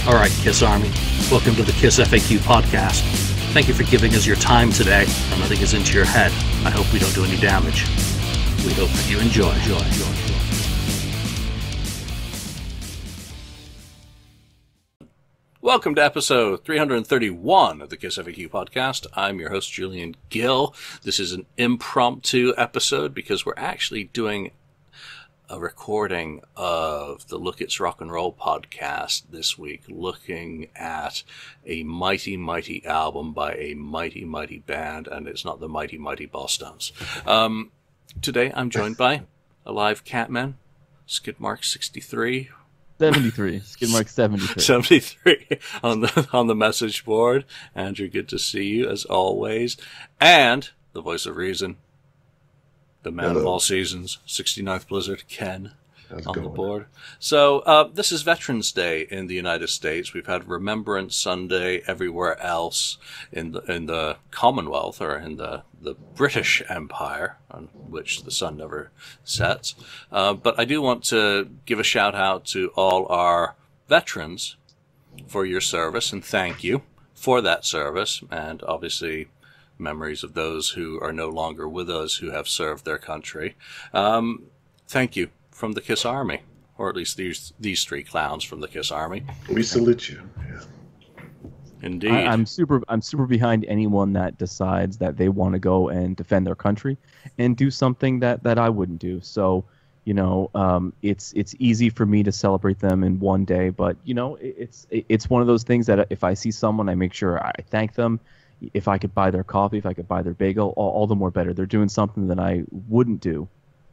All right, Kiss Army, welcome to the KissFAQ Podcast. Thank you for giving us your time today and letting us into your head. I hope we don't do any damage. We hope that you enjoy. Welcome to episode 331 of the KissFAQ Podcast. I'm your host, Julian Gill. This is an impromptu episode because we're actually doing a recording of the Look It's Rock and Roll podcast this week, looking at a mighty, mighty album by a mighty, mighty band, and it's not the mighty, mighty Bosstones. Today I'm joined by a live Catman, Skidmark 63. 73. Skidmark 73. 73 on the message board. Andrew, good to see you as always. And the voice of reason, the man of all seasons, 69th Blizzard, Ken, on the board. So this is Veterans Day in the United States. We've had Remembrance Sunday everywhere else in the Commonwealth, or in the British Empire, on which the sun never sets. But I do want to give a shout out to all our veterans for your service, and thank you for that service, and obviously memories of those who are no longer with us who have served their country. Thank you from the Kiss Army, or at least these three clowns from the Kiss Army. We salute you. Yeah. Indeed. I'm super behind anyone that decides that they want to go and defend their country and do something that I wouldn't do. So, it's easy for me to celebrate them in one day, but it's one of those things that if I see someone, I make sure I thank them. If I could buy their coffee, if I could buy their bagel, all the more better. They're doing something that I wouldn't do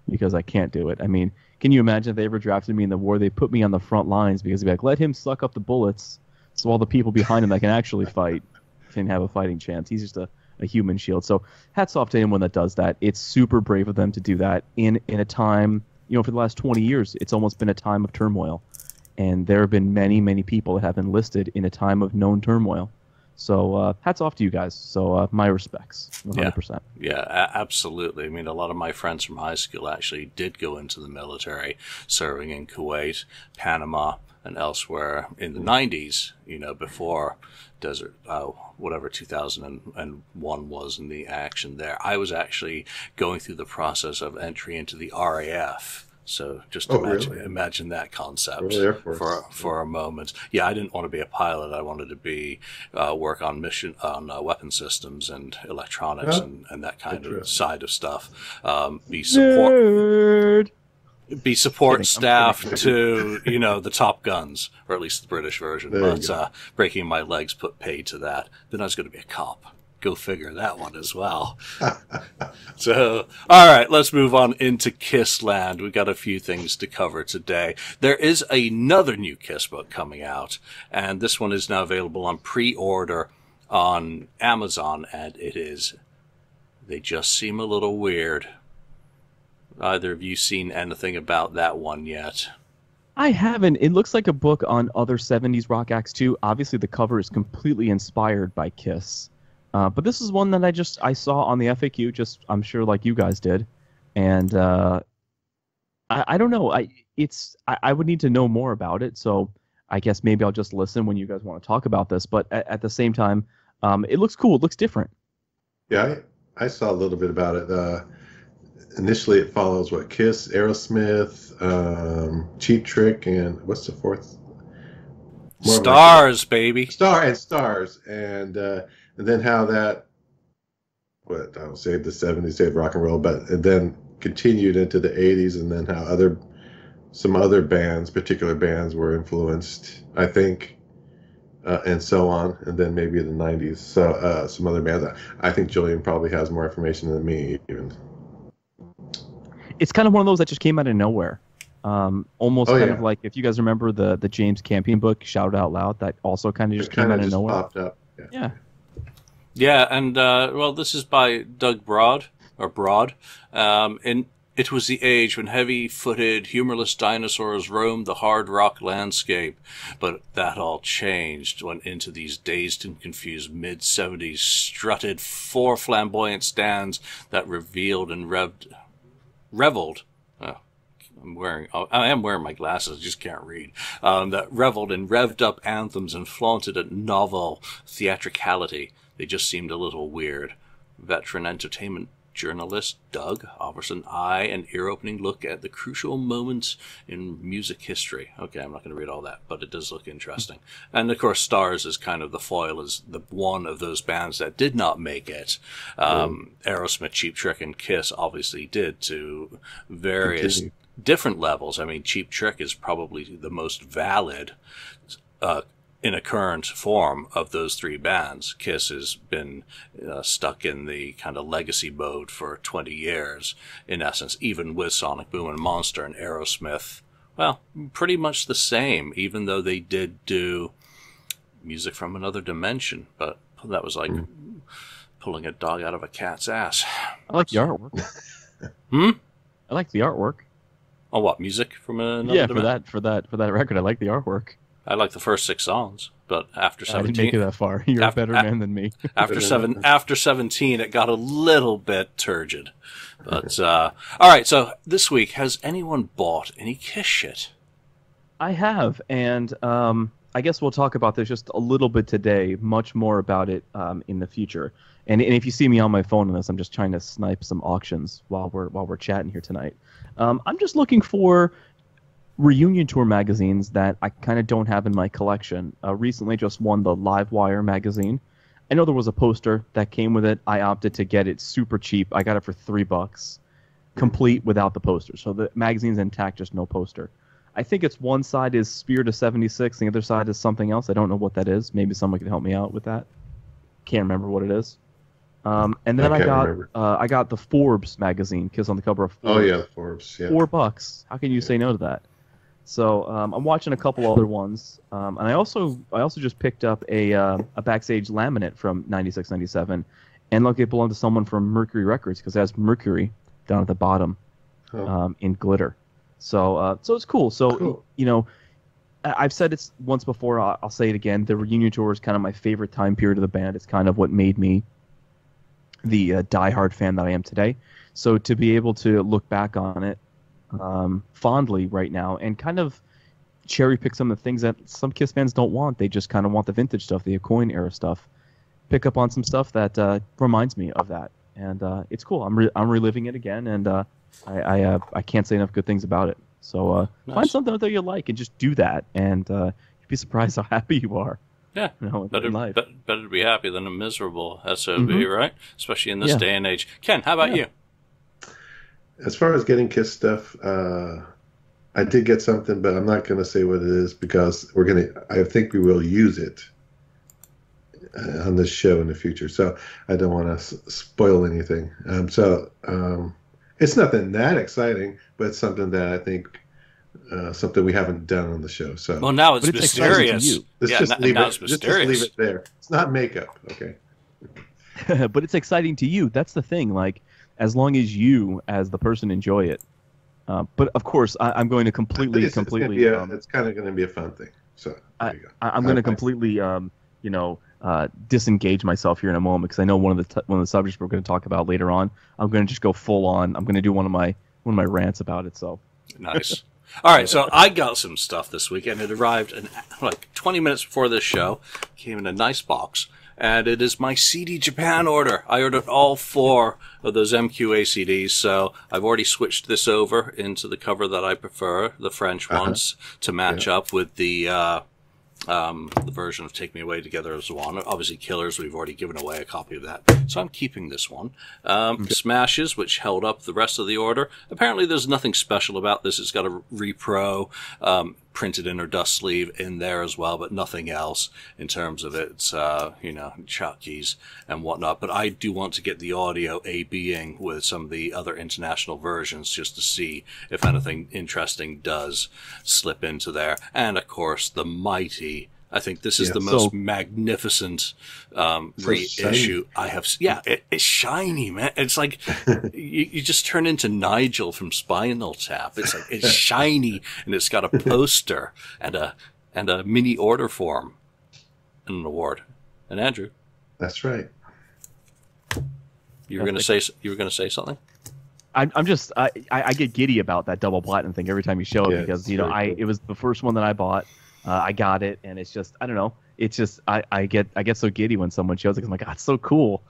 because I can't do it. I mean, can you imagine if they ever drafted me in the war? They put me on the front lines because they'd be like, let him suck up the bullets so all the people behind him that can actually fight can have a fighting chance. He's just a human shield. So hats off to anyone that does that. It's super brave of them to do that in a time, for the last 20 years, it's almost been a time of turmoil. And there have been many, many people that have enlisted in a time of known turmoil. So hats off to you guys. So my respects, 100%. Yeah, absolutely. I mean, a lot of my friends from high school actually did go into the military, serving in Kuwait, Panama, and elsewhere in the 90s, before Desert, 2001 was in the action there. I was actually going through the process of entry into the RAF. So just imagine that concept for a moment. Yeah, I didn't want to be a pilot. I wanted to be work on weapon systems and electronics and that kind of side of stuff. Be support staff to the Top Guns, or at least the British version. But breaking my legs put paid to that. Then I was going to be a cop. Go figure that one as well. So, all right, let's move on into Kiss Land. We've got a few things to cover today. There is another new Kiss book coming out, and this one is now available on pre-order on Amazon, and They Just Seem a Little Weird. Either of you seen anything about that one yet? I haven't. It looks like a book on other 70s rock acts, too. Obviously, the cover is completely inspired by Kiss. But this is one that I saw on the FAQ, I'm sure like you guys did, and I don't know. I would need to know more about it, so I guess maybe I'll just listen when you guys want to talk about this. But at the same time, it looks cool. It looks different. Yeah, I saw a little bit about it. Initially, it follows Kiss, Aerosmith, Cheap Trick, and what's the fourth? Stars, baby. Stars, and then how that, saved the 70s, saved rock and roll, but it then continued into the 80s, and then how some other bands, particular bands, were influenced, I think, and so on, and then maybe in the 90s. So some other bands. I think Julian probably has more information than me, even. It's kind of one of those that just came out of nowhere. Almost of like, if you guys remember the James Campion book, Shout It Out Loud, that also kind of just came out of nowhere. Popped up. Yeah. Yeah, and this is by Doug Broad, and it was the age when heavy-footed, humorless dinosaurs roamed the hard rock landscape, but that all changed when into these dazed and confused mid-70s strutted four flamboyant stands that revealed and reveled. I am wearing my glasses, I just can't read. That reveled in revved up anthems and flaunted a novel theatricality. They just seemed a little weird. Veteran entertainment journalist Doug offers an an ear-opening look at the crucial moments in music history. Okay, I'm not going to read all that, but it does look interesting. And of course, Stars is kind of the foil, as the one of those bands that did not make it. Aerosmith, Cheap Trick, and Kiss obviously did, to various different levels. I mean, Cheap Trick is probably the most valid in a current form of those three bands. Kiss has been stuck in the kind of legacy mode for 20 years, in essence, even with Sonic Boom and Monster. And Aerosmith, well, pretty much the same, even though they did do music from another dimension. But that was like pulling a dog out of a cat's ass. I like the artwork. I like the artwork. Oh, what, music from another dimension? for that record, I like the artwork. I like the first 6 songs, but after 17... I didn't make it that far. You're a better man than me. After 17, it got a little bit turgid. But, all right, so this week, has anyone bought any Kiss shit? I have, and I guess we'll talk about this just a little bit today, much more about it in the future. And if you see me on my phone on this, I'm just trying to snipe some auctions while we're chatting here tonight. I'm just looking for reunion tour magazines that I kind of don't have in my collection. Recently just won the Livewire magazine. I know there was a poster that came with it. I opted to get it super cheap. I got it for $3, complete without the poster. So the magazine's intact, just no poster. I think it's one side is Spirit of 76, the other side is something else. I don't know what that is. Maybe someone can help me out with that. Can't remember what it is. And then I got the Forbes magazine, Kiss on the cover of Forbes. Oh yeah, Forbes. Yeah. $4. How can you say no to that? So I'm watching a couple other ones, and I also just picked up a backstage laminate from 96, 97, and look, it belonged to someone from Mercury Records because it has Mercury down at the bottom in glitter. So it's cool. So cool. You know, I've said it once before. I'll say it again. The reunion tour is kind of my favorite time period of the band. It's kind of what made me the diehard fan that I am today. So to be able to look back on it fondly right now and kind of cherry pick some of the things that some Kiss fans don't want. They just kind of want the vintage stuff, the Aucoin era stuff. Pick up on some stuff that reminds me of that, and it's cool. I'm reliving it again, and I can't say enough good things about it. So nice. Find something that you like and just do that, and you'd be surprised how happy you are. Yeah, you know, better to be happy than a miserable SOB, right? Especially in this day and age. Ken, how about you? As far as getting Kiss stuff, I did get something, but I'm not going to say what it is because I think we will use it on this show in the future. So I don't want to spoil anything. It's nothing that exciting, but it's something that I think something we haven't done on the show. So well, now it's mysterious. Just leave it there. It's not makeup, okay? But it's exciting to you. That's the thing. Like, as long as you, as the person, enjoy it. But of course, I'm going to completely. It's kind of going to be a fun thing. So there you go. I'm going to completely, disengage myself here in a moment because I know one of the subjects we're going to talk about later on. I'm going to just go full on. I'm going to do one of my rants about it. So nice. All right, so I got some stuff this week, and it arrived like 20 minutes before this show. Came in a nice box. And it is my CD Japan order. I ordered all 4 of those MQA CDs, so I've already switched this over into the cover that I prefer, the French ones, to match up with the version of Take Me Away Together as One. Obviously, Killers, we've already given away a copy of that, so I'm keeping this one. Smashes, which held up the rest of the order. Apparently, there's nothing special about this. It's got a repro printed inner dust sleeve in there as well, but nothing else in terms of its, chutkeys and whatnot. But I do want to get the audio A-Bing with some of the other international versions just to see if anything interesting does slip into there. And, of course, the mighty... I think this is the most magnificent reissue I have. Yeah, it's shiny, man. It's like you just turn into Nigel from Spinal Tap. It's like it's shiny, and it's got a poster and a mini order form and an award. And Andrew, that's right. You were going to say something? I'm just I get giddy about that double platinum thing every time you show it because it was the first one that I bought. I got it, and it's just I don't know. It's just I get so giddy when someone shows it because I'm like, God, it's so cool.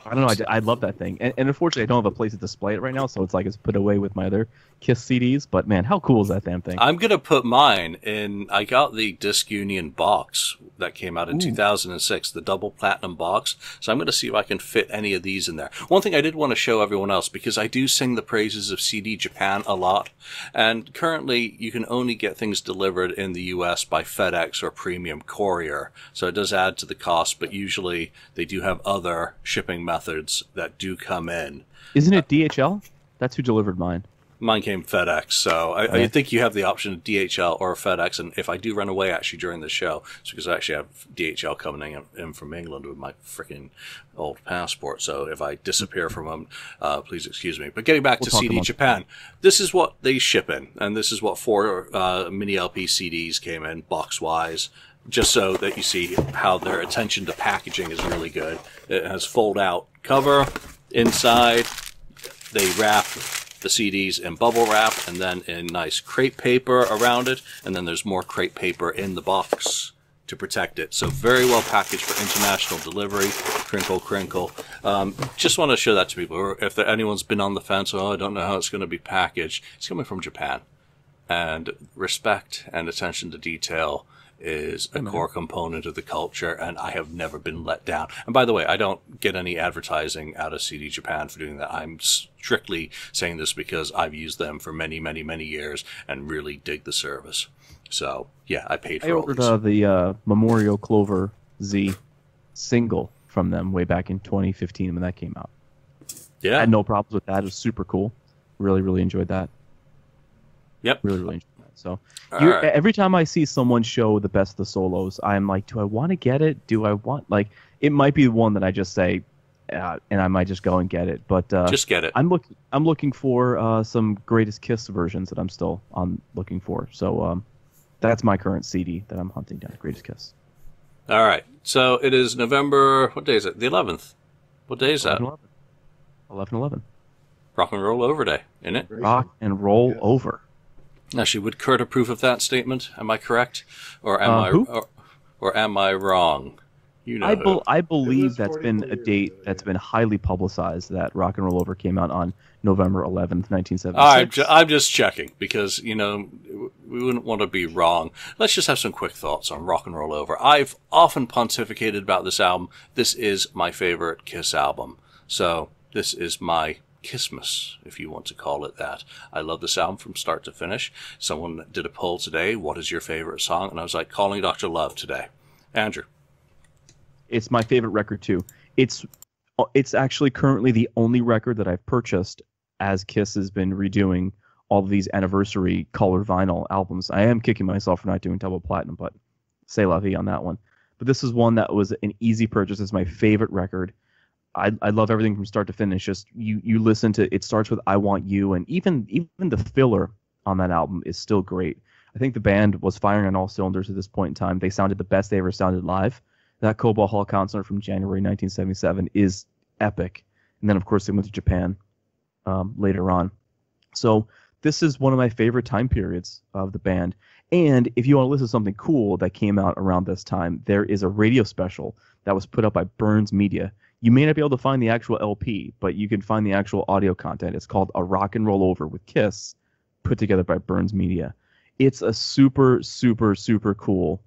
I don't know. I love that thing, and unfortunately, I don't have a place to display it right now, so it's like it's put away with my other Kiss CDs. But man, how cool is that damn thing? I'm gonna put mine in. I got the Disc Union box that came out in 2006, the double platinum box. So I'm gonna see if I can fit any of these in there. One thing I did want to show everyone else, because I do sing the praises of CD Japan a lot, and currently you can only get things delivered in the US by FedEx or Premium Courier. So it does add to the cost, but usually they do have other shipping methods that do come in. Isn't it DHL? That's who delivered mine. Mine came FedEx, so I think you have the option of DHL or FedEx. And if I do run away actually during the show, it's because I actually have DHL coming in from England with my freaking old passport. So if I disappear from them, please excuse me. But getting back to CD Japan, this is what they ship in, and this is what 4 mini LP CDs came in box-wise. Just so that you see how their attention to packaging is really good. It has fold-out cover. Inside, they wrap the CDs in bubble wrap and then in nice crepe paper around it. And then there's more crepe paper in the box to protect it. So very well packaged for international delivery. Crinkle, crinkle. Just want to show that to people. If anyone's been on the fence, I don't know how it's going to be packaged. It's coming from Japan. And respect and attention to detail is a core component of the culture, and I have never been let down. And by the way, I don't get any advertising out of CD Japan for doing that. I'm strictly saying this because I've used them for many, many, many years and really dig the service. So, yeah, I paid for all these. I ordered the Memorial Clover Z single from them way back in 2015 when that came out. Yeah. I had no problems with that. It was super cool. Really, really enjoyed that. Yep. Really, really enjoyed that. So every time I see someone show the best of the solos, I'm like, do I want to get it? Do I want, like, it might be one that I just say, and I might just go and get it. But just get it. I'm looking for some Greatest Kiss versions that I'm still looking for. So that's my current CD that I'm hunting down, Greatest Kiss. All right. So it is November, what day is it? The 11th. What day is that? 11/11. Rock and Roll Over Day, isn't it? Rock and Roll Over. Actually, would Kurt approve of that statement? Am I correct, or am I wrong? You know, I believe that's been a date that's been highly publicized. That Rock and Roll Over came out on November 11th, 1976. I'm just checking because we wouldn't want to be wrong. Let's just have some quick thoughts on Rock and Roll Over. I've often pontificated about this album. This is my favorite Kiss album, so this is my Kissmas, if you want to call it that. I love this album from start to finish. Someone did a poll today, what is your favorite song? And I was like, Calling Dr. Love today. Andrew. It's my favorite record, too. It's actually currently the only record that I've purchased as Kiss has been redoing all of these anniversary color vinyl albums. I am kicking myself for not doing double platinum, but c'est la vie on that one. But this is one that was an easy purchase. It's my favorite record. I love everything from start to finish. Just you listen to it starts with I Want You, and even the filler on that album is still great. I think the band was firing on all cylinders at this point in time. They sounded the best they ever sounded live. That Cobalt Hall concert from January 1977 is epic. And then of course they went to Japan later on. So this is one of my favorite time periods of the band. And if you want to listen to something cool that came out around this time, there is a radio special that was put up by Burns Media. You may not be able to find the actual LP, but you can find the actual audio content. It's called A Rock and Roll Over with Kiss, put together by Burns Media. It's a super, super, super cool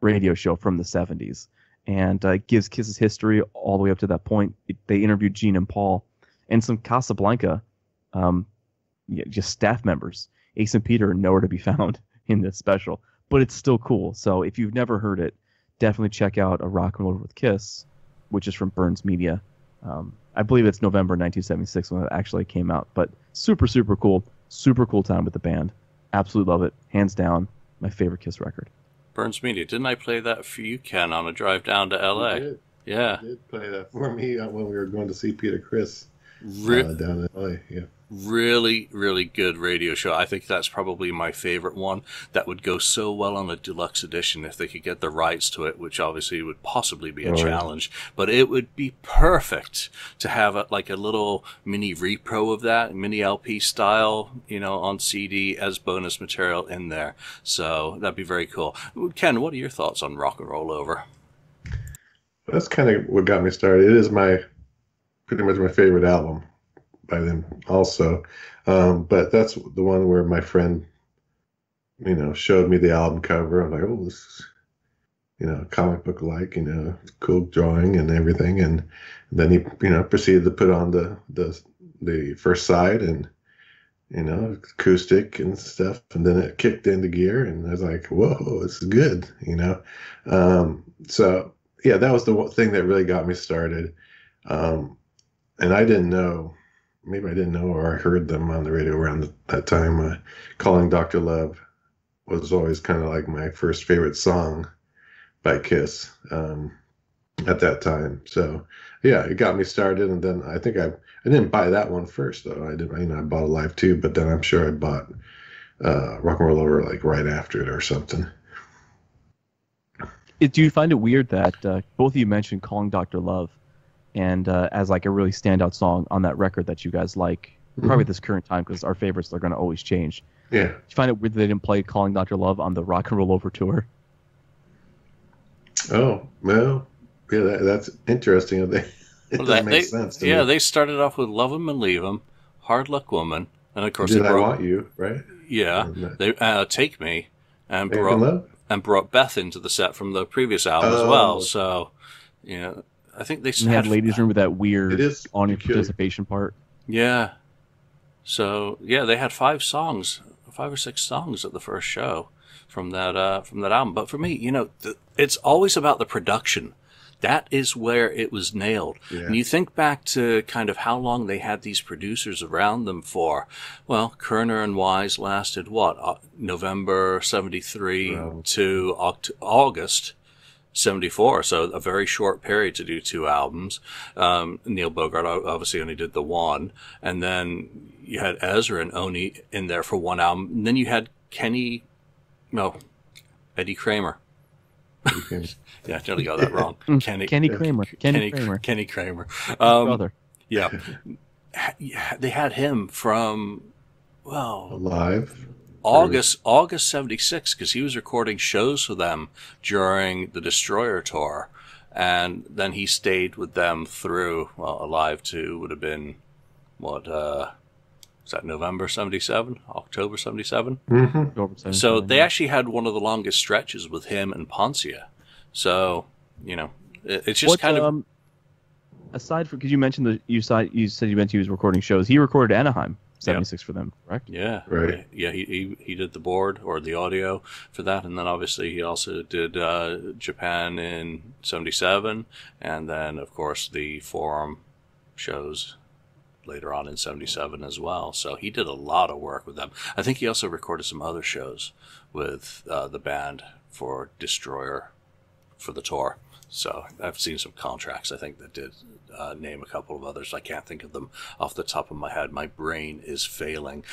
radio show from the 70s, and gives Kiss's history all the way up to that point. They interviewed Gene and Paul and some Casablanca just staff members. Ace and Peter are nowhere to be found in this special, but it's still cool. So if you've never heard it, definitely check out A Rock and Roll Over with Kiss, which is from Burns Media. I believe it's November 1976 when it actually came out. But super, super cool time with the band. Absolutely love it. Hands down, my favorite Kiss record. Burns Media. Didn't I play that for you, Ken, on a drive down to L.A.? You did. Yeah. You did play that for me when we were going to see Peter Criss down in LA. Yeah. Really, really good radio show. I think that's probably my favorite one. That would go so well on a deluxe edition if they could get the rights to it, which obviously would possibly be a challenge. But it would be perfect to have a little mini repro of that, mini LP style, on CD as bonus material in there. So that'd be very cool. Ken, what are your thoughts on Rock and Roll Over? That's kind of what got me started. It is pretty much my favorite album by them also. But that's the one where my friend, showed me the album cover. I'm like, oh, this is, comic book like, cool drawing and everything. And then he, proceeded to put on the first side and, acoustic and stuff. And then it kicked into gear and I was like, whoa, this is good, So yeah, that was the thing that really got me started. And I didn't know, maybe I didn't know, or I heard them on the radio around that time. Calling Dr. Love was always kind of like my first favorite song by Kiss at that time. So yeah, it got me started. And then I think I didn't buy that one first though. I bought Alive too, but then I'm sure I bought Rock and Roll Over like right after it or something. Do you find it weird that both of you mentioned Calling Dr. Love and as like a really standout song on that record that you guys like, probably at this current time, because our favorites are going to always change. Yeah. Do you find it weird that they didn't play Calling Dr. Love on the Rock and Roll Over tour? Oh, well, yeah, that's interesting. It doesn't make sense to me. They started off with Love 'Em and Leave 'Em, Hard Luck Woman, and of course I Want You, right? Yeah, they Take Me, and brought Beth into the set from the previous album as well. So, I think they had Ladies' Room with that weird audience participation part. Yeah. So they had 5 or 6 songs at the first show from that album. But for me, it's always about the production. That is where it was nailed. Yeah. And you think back to kind of how long they had these producers around them for. Well, Kerner and Wise lasted November 73 to August 74, so a very short period to do 2 albums. Neil Bogart obviously only did the one, and then you had Ezra and Oni in there for 1 album, and then you had Eddie Kramer. Yeah, I nearly got that wrong. Kenny Kramer. Brother. Yeah. They had him from, Alive. August 76, because he was recording shows for them during the Destroyer tour, and then he stayed with them through Alive 2 would have been is that November 77, October 77? Mm-hmm. So they actually had one of the longest stretches with him and Poncia. So it's just aside from, because you mentioned you said he was recording shows. He recorded Anaheim 76 for them, correct? Yeah, right. Yeah, he did the board or the audio for that, and then obviously he also did Japan in 77, and then of course the Forum shows later on in 77 as well. So he did a lot of work with them. I think he also recorded some other shows with the band for Destroyer for the tour. So I've seen some contracts, I think, that did name a couple of others. I can't think of them off the top of my head. My brain is failing.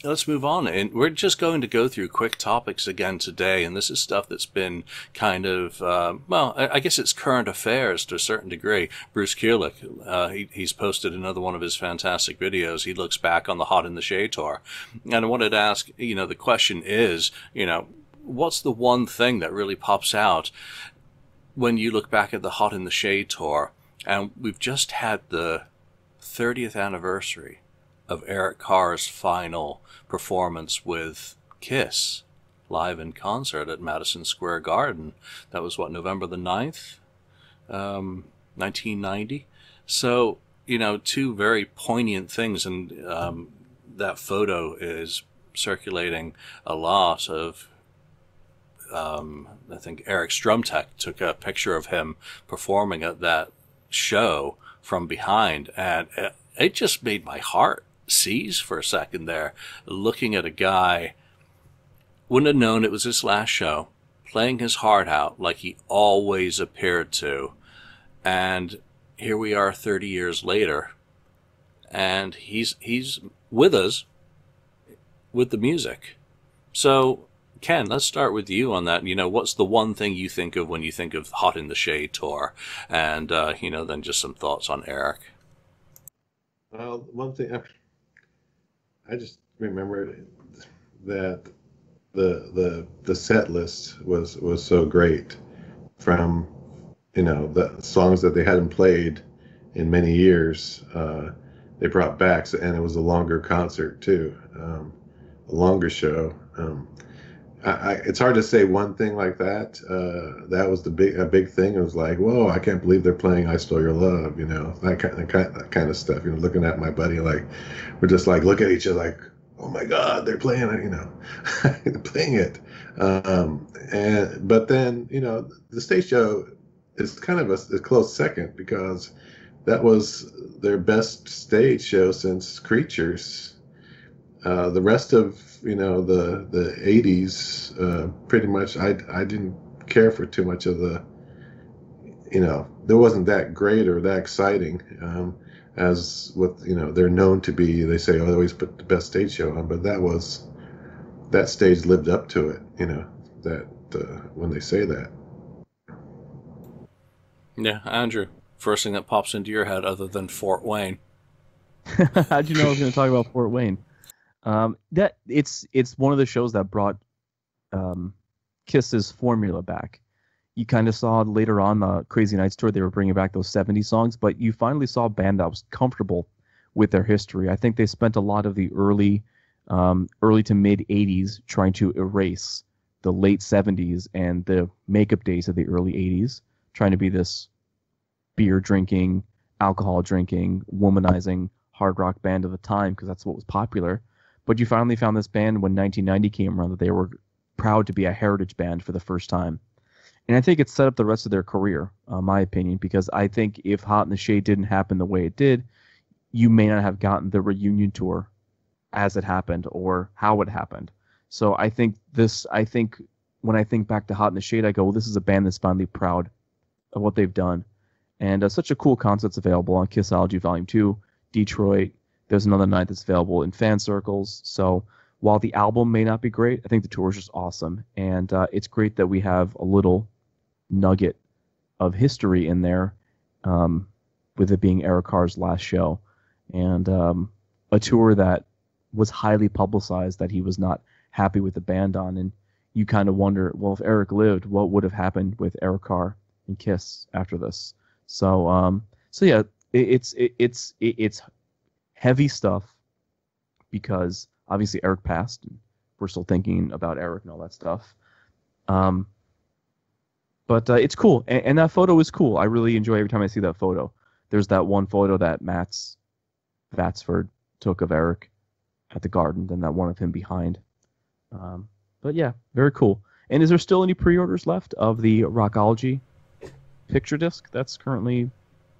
Let's move on. And we're just going to go through quick topics again today. And this is stuff that's been kind of, I guess it's current affairs to a certain degree. Bruce Kulick, he's posted another one of his fantastic videos. He looks back on the Hot in the Shade tour. And I wanted to ask, the question is, what's the one thing that really pops out when you look back at the Hot in the Shade tour? And we've just had the 30th anniversary of Eric Carr's final performance with Kiss live in concert at Madison Square Garden. That was November the 9th, 1990. So, 2 very poignant things, and that photo is circulating a lot of I think Eric Strumtech took a picture of him performing at that show from behind, and it just made my heart seize for a second there, looking at a guy, wouldn't have known it was his last show, playing his heart out like he always appeared to, and here we are 30 years later, and he's with us with the music. So, Ken, let's start with you on that. What's the one thing you think of when you think of Hot in the Shade tour? And, then just some thoughts on Eric. Well, one thing, I just remember that the set list was so great, from, the songs that they hadn't played in many years. They brought back, and it was a longer concert too, a longer show. It's hard to say one thing like that. That was a big thing. It was like, whoa, I can't believe they're playing "I Stole Your Love," that kind of stuff. Looking at my buddy, like, we're just like, look at each other, like, oh my God, they're playing it, they're playing it. But then, the stage show is kind of a close second, because that was their best stage show since Creatures. The rest of the 80s, pretty much, I didn't care for too much of the, there wasn't that great or that exciting, as what they're known to be. They say, oh, they always put the best stage show on, but that stage lived up to it, that when they say that. Yeah, Andrew, first thing that pops into your head other than Fort Wayne. How'd you know I was going to talk about Fort Wayne? That it's one of the shows that brought Kiss's formula back. You kind of saw later on the Crazy Nights tour, they were bringing back those 70s songs, but you finally saw a band that was comfortable with their history. I think they spent a lot of the early to mid 80s trying to erase the late 70s and the makeup days of the early 80s, trying to be this beer drinking, alcohol drinking, womanizing hard rock band of the time, because that's what was popular. But you finally found this band when 1990 came around that they were proud to be a heritage band for the first time. And I think it set up the rest of their career, my opinion, because I think if Hot in the Shade didn't happen the way it did, you may not have gotten the reunion tour as it happened or how it happened. So I think when I think back to Hot in the Shade, I go, well, this is a band that's finally proud of what they've done. And such a cool concept's available on Kissology Volume 2, Detroit. There's another night that's available in fan circles. So while the album may not be great, I think the tour is just awesome. And it's great that we have a little nugget of history in there, with it being Eric Carr's last show. And a tour that was highly publicized that he was not happy with the band on. And you kind of wonder, well, if Eric lived, what would have happened with Eric Carr and Kiss after this? So yeah, it's heavy stuff, because obviously Eric passed, and we're still thinking about Eric and all that stuff. But it's cool, and that photo is cool. I really enjoy every time I see that photo. There's that one photo that Matt's Vatsford took of Eric at the Garden, then that one of him behind. But yeah, very cool. And is there still any pre-orders left of the Rockology picture disc? That's currently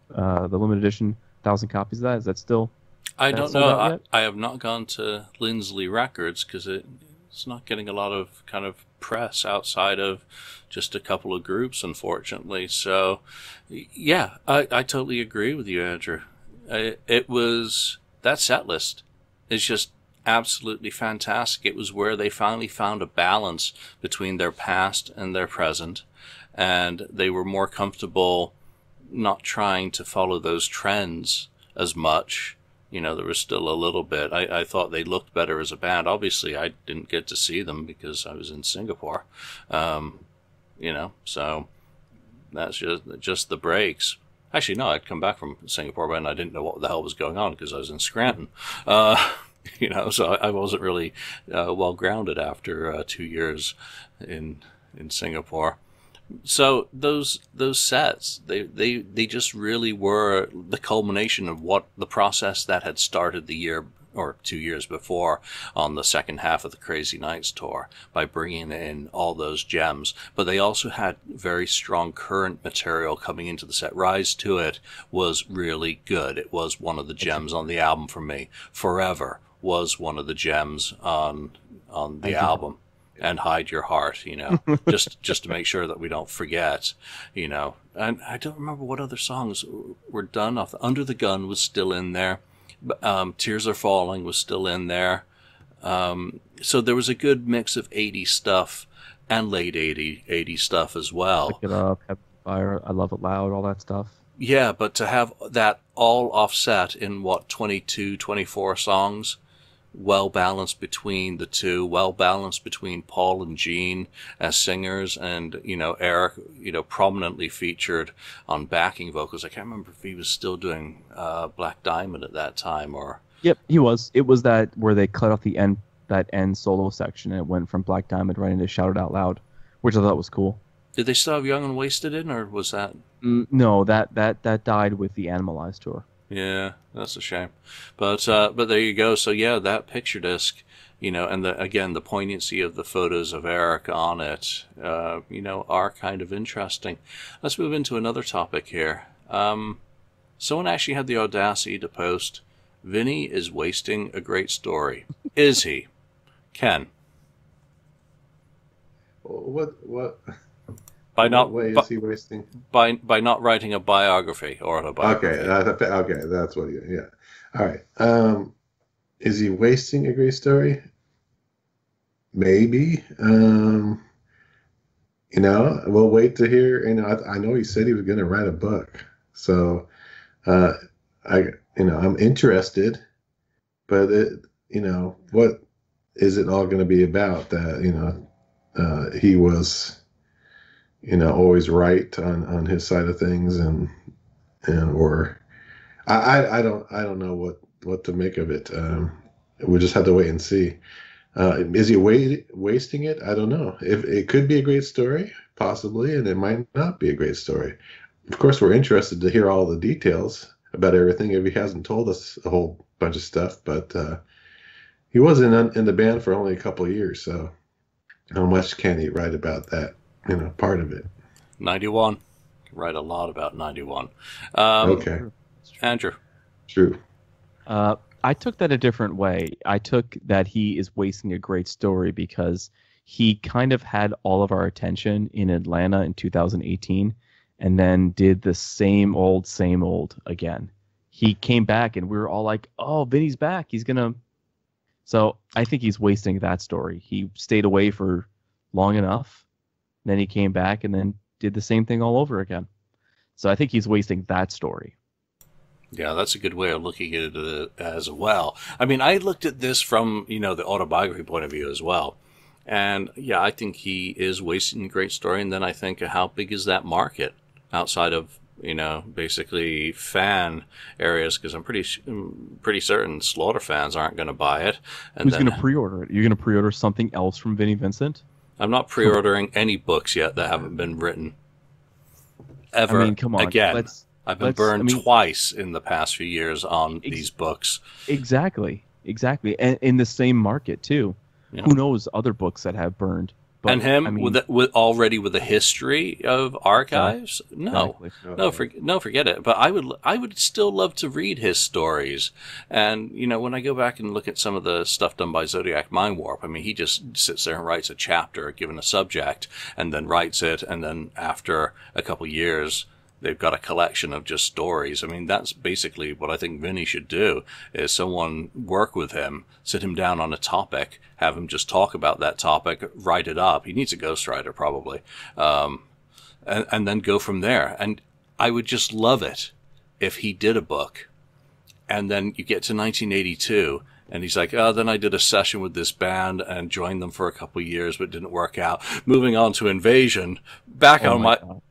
the limited edition, 1,000 copies of that. Is that still? I don't know. I have not gone to Lindsley Records, because it's not getting a lot of kind of press outside of just a couple of groups, unfortunately. So, yeah, I totally agree with you, Andrew. It was, that set list is just absolutely fantastic. It was where they finally found a balance between their past and their present, and they were more comfortable not trying to follow those trends as much. There was still a little bit. I thought they looked better as a band. Obviously, I didn't get to see them because I was in Singapore. So that's just the breaks. Actually, no, I'd come back from Singapore when I didn't know what the hell was going on because I was in Scranton. So I wasn't really well grounded after 2 years in Singapore. So those sets, they just really were the culmination of what the process that had started the year or 2 years before on the second half of the Crazy Nights tour, by bringing in all those gems. But they also had very strong current material coming into the set. Rise to It was really good. It was one of the gems on the album for me. Forever was one of the gems on the album. And Hide Your Heart, just to make sure that we don't forget, And I don't remember what other songs were done off. Under the Gun was still in there. Tears Are Falling was still in there. So there was a good mix of 80s stuff and late 80s stuff as well. Pick It Up, Heaven Fire, I Love It Loud, all that stuff. Yeah, but to have that all offset in, 22, 24 songs, well-balanced between the two, well-balanced between Paul and Gene as singers, and, Eric, prominently featured on backing vocals. I can't remember if he was still doing Black Diamond at that time, or... Yep, he was. It was that where they cut off that end solo section, and it went from Black Diamond right into Shout It Out Loud, which I thought was cool. Did they still have Young and Wasted in, or was that... No, that died with the Animalized tour. Yeah, that's a shame. But there you go. So yeah, that picture disc, and the poignancy of the photos of Eric on it, are kind of interesting. Let's move into another topic here. Someone actually had the audacity to post, Vinnie is wasting a great story. Is he? Ken? What? What way is he wasting? By not writing a biography or autobiography. Okay, that's what yeah. All right. Is he wasting a great story? Maybe. We'll wait to hear. I know he said he was going to write a book, so I'm interested, but what is it all going to be about? That he was. Always right on his side of things, or I don't know what to make of it. We'll just have to wait and see. Is he wasting it? I don't know. If it could be a great story, possibly, and it might not be a great story. Of course, we're interested to hear all the details about everything if he hasn't told us a whole bunch of stuff. But he was in the band for only a couple of years, so how much can he write about that? Part of it. 91. Write a lot about 91. Okay. Andrew. True. I took that a different way. I took that he is wasting a great story because he kind of had all of our attention in Atlanta in 2018 and then did the same old again. He came back and we were all like, oh, Vinny's back. He's going to... So I think he's wasting that story. He stayed away for long enough. Then he came back and then did the same thing all over again. So I think he's wasting that story. Yeah, that's a good way of looking at it as well. I mean, I looked at this from, the autobiography point of view as well. And yeah, I think he is wasting a great story. And then I think, how big is that market outside of, basically fan areas? Because I'm pretty certain Slaughter fans aren't going to buy it. And who's going to pre-order it? You're going to pre-order something else from Vinnie Vincent? I'm not pre-ordering any books yet that haven't been written. Ever. I mean, come on. Again, I've been burned twice in the past few years on these books. Exactly. And in the same market, too. Yeah. Who knows other books that have burned. But, and him, with a history of archives? Exactly. No, forget it. But I would still love to read his stories. And, when I go back and look at some of the stuff done by Zodiac Mind Warp, I mean, he just sits there and writes a chapter given a subject and then writes it. And then after a couple years, they've got a collection of just stories. I mean, that's basically what I think Vinny should do, is someone work with him, sit him down on a topic, have him just talk about that topic, write it up. He needs a ghostwriter probably. And then go from there. And I would just love it if he did a book. And then you get to 1982 and he's like, oh, then I did a session with this band and joined them for a couple of years, but it didn't work out. Moving on to Invasion, back, and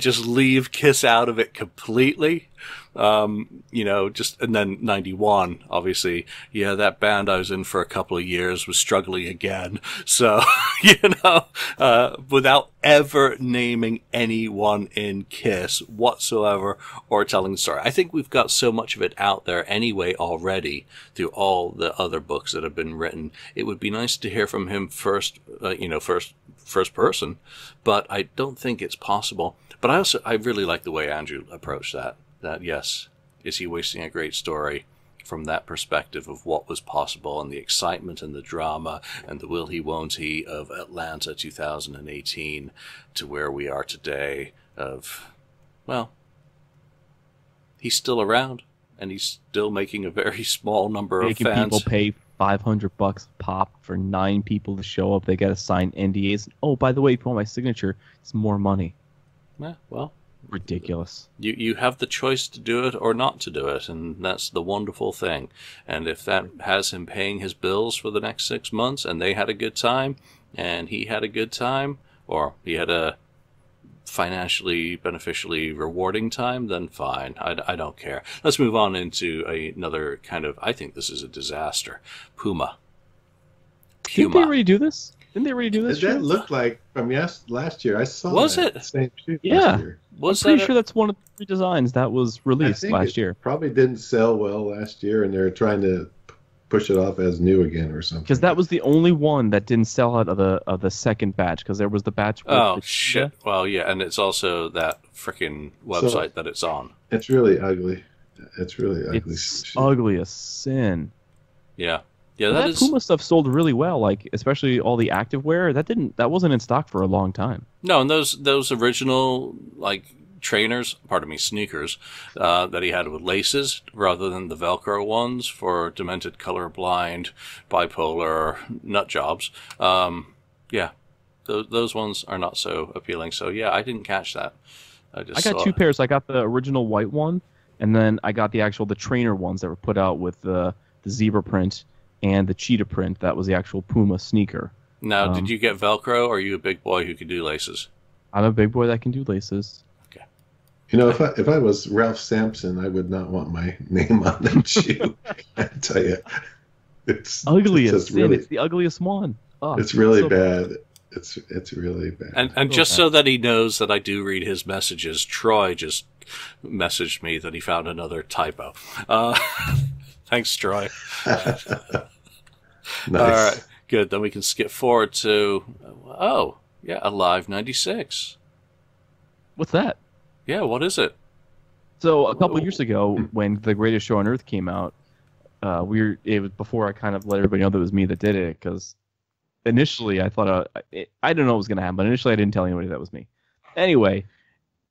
just leave Kiss out of it completely. And then 91, obviously, yeah, that band I was in for a couple of years was struggling again. So, without ever naming anyone in Kiss whatsoever or telling the story. I think we've got so much of it out there anyway already through all the other books that have been written. It would be nice to hear from him first person, but I don't think it's possible. But I really like the way Andrew approached that yes, is he wasting a great story from that perspective of what was possible and the excitement and the drama and the will he won't he of Atlanta 2018 to where we are today of, well, he's still around, and he's still making a very small number of Making fans. people pay $500 pop for 9 people to show up. They got to sign NDAs. Oh, by the way, if you want my signature, it's more money. Yeah, well, ridiculous. You have the choice to do it or not to do it, and that's the wonderful thing. And if that has him paying his bills for the next 6 months, and they had a good time, and he had a good time, or he had a financially beneficially rewarding time, then fine. I don't care. Let's move on into another kind of, I think this is a disaster. Puma. Didn't they already do this? That looked like from last year. I saw Was that it? Same shoe Yeah. last year. I'm pretty sure that's one of the 3 designs that was released last year. Probably didn't sell well last year, and they're trying to push it off as new again or something. Because that was the only one that didn't sell out of the second batch. Because there was the batch. Oh shit! Well, yeah, and it's also that freaking website that it's on. It's really ugly. It's really ugly. It's ugly as sin. Yeah, yeah. That Puma stuff sold really well. Like especially all the activewear. That wasn't in stock for a long time. No, and those original sneakers that he had with laces rather than the Velcro ones for demented, colorblind, bipolar nut jobs. Yeah, those ones are not so appealing. So yeah, I didn't catch that. I got 2 pairs. I got the original white one, and then I got the trainer ones that were put out with the zebra print and the cheetah print. That was the actual Puma sneaker. Now, did you get Velcro, or are you a big boy who could do laces? I'm a big boy that can do laces. You know, if I was Ralph Sampson, I would not want my name on that shoe. I tell you, it's ugly as sin. It's the ugliest one. Oh, it's really bad. It's really bad. And just so that he knows that I do read his messages, Troy just messaged me that he found another typo. Thanks, Troy. Nice. All right, good. Then we can skip forward to Alive 96. What's that? Yeah, what is it? So a couple of years ago, when The Greatest Show on Earth came out, it was before I kind of let everybody know that it was me that did it, because initially I thought I don't know what was going to happen, but initially I didn't tell anybody that was me. Anyway,